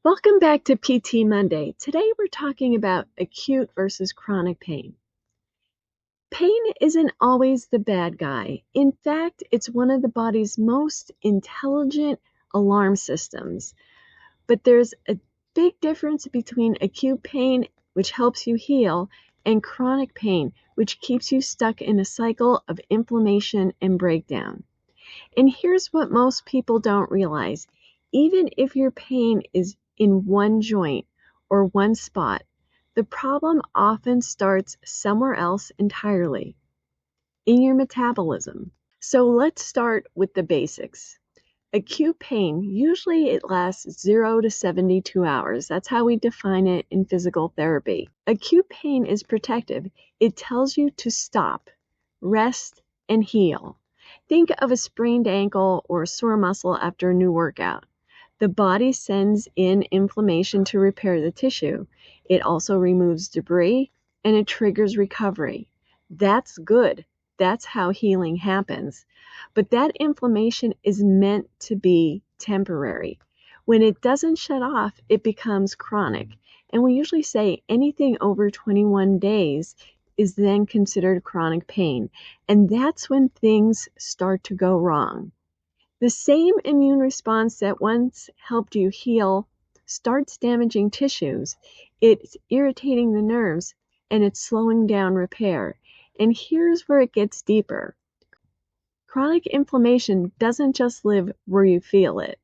Welcome back to PT Monday. Today we're talking about acute versus chronic pain. Pain isn't always the bad guy. In fact, it's one of the body's most intelligent alarm systems. But there's a big difference between acute pain, which helps you heal, and chronic pain, which keeps you stuck in a cycle of inflammation and breakdown. And here's what most people don't realize. Even if your pain is in one joint or one spot, the problem often starts somewhere else entirely, in your metabolism. So let's start with the basics. Acute pain, usually it lasts 0 to 72 hours. That's how we define it in physical therapy. Acute pain is protective. It tells you to stop, rest, and heal. Think of a sprained ankle or a sore muscle after a new workout. The body sends in inflammation to repair the tissue. It also removes debris and it triggers recovery. That's good. That's how healing happens. But that inflammation is meant to be temporary. When it doesn't shut off, it becomes chronic. And we usually say anything over 21 days is then considered chronic pain. And that's when things start to go wrong. The same immune response that once helped you heal starts damaging tissues. It's irritating the nerves and it's slowing down repair. And here's where it gets deeper. Chronic inflammation doesn't just live where you feel it.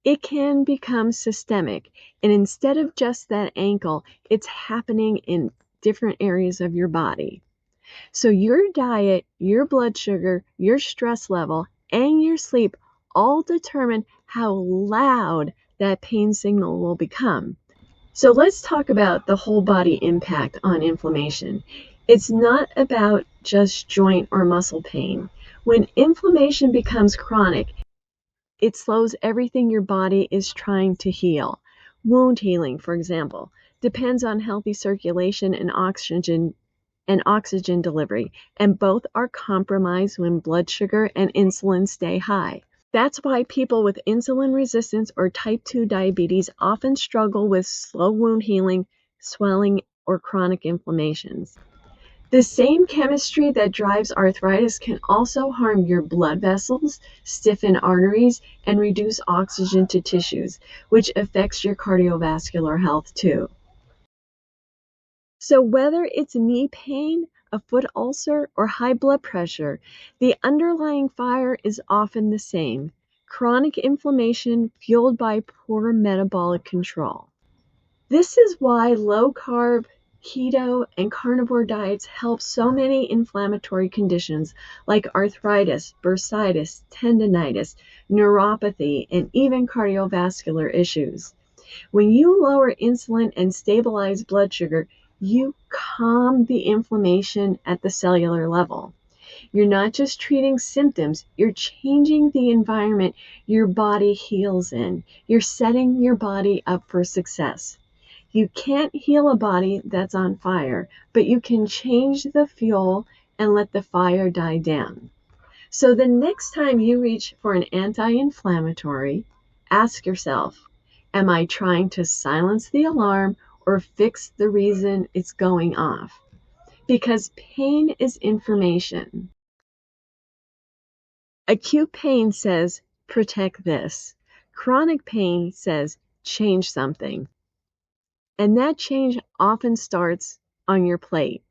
It can become systemic, and instead of just that ankle, it's happening in different areas of your body. So your diet, your blood sugar, your stress level, and your sleep all determine how loud that pain signal will become. So let's talk about the whole body impact on inflammation. It's not about just joint or muscle pain. When inflammation becomes chronic, it slows everything your body is trying to heal. Wound healing, for example, depends on healthy circulation and oxygen delivery, and both are compromised when blood sugar and insulin stay high. That's why people with insulin resistance or type 2 diabetes often struggle with slow wound healing, swelling, or chronic inflammations. The same chemistry that drives arthritis can also harm your blood vessels, stiffen arteries, and reduce oxygen to tissues, which affects your cardiovascular health too. So whether it's knee pain, a foot ulcer, or high blood pressure, the underlying fire is often the same: chronic inflammation fueled by poor metabolic control. This is why low-carb, keto, and carnivore diets help so many inflammatory conditions like arthritis, bursitis, tendinitis, neuropathy, and even cardiovascular issues. When you lower insulin and stabilize blood sugar, you calm the inflammation at the cellular level. You're not just treating symptoms, you're changing the environment your body heals in. You're setting your body up for success. You can't heal a body that's on fire, but you can change the fuel and let the fire die down. So the next time you reach for an anti-inflammatory, ask yourself, am I trying to silence the alarm or fix the reason it's going off? Because pain is information. Acute pain says, protect this. Chronic pain says, change something. And that change often starts on your plate.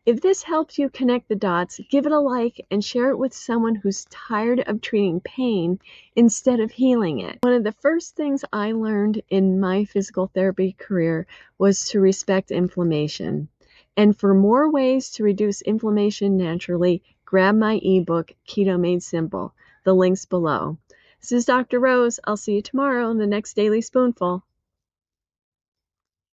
If this helps you connect the dots, give it a like and share it with someone who's tired of treating pain instead of healing it. One of the first things I learned in my physical therapy career was to respect inflammation. And for more ways to reduce inflammation naturally, grab my ebook, Keto Made Simple. The link's below. This is Dr. Rose. I'll see you tomorrow in the next Daily Spoonful.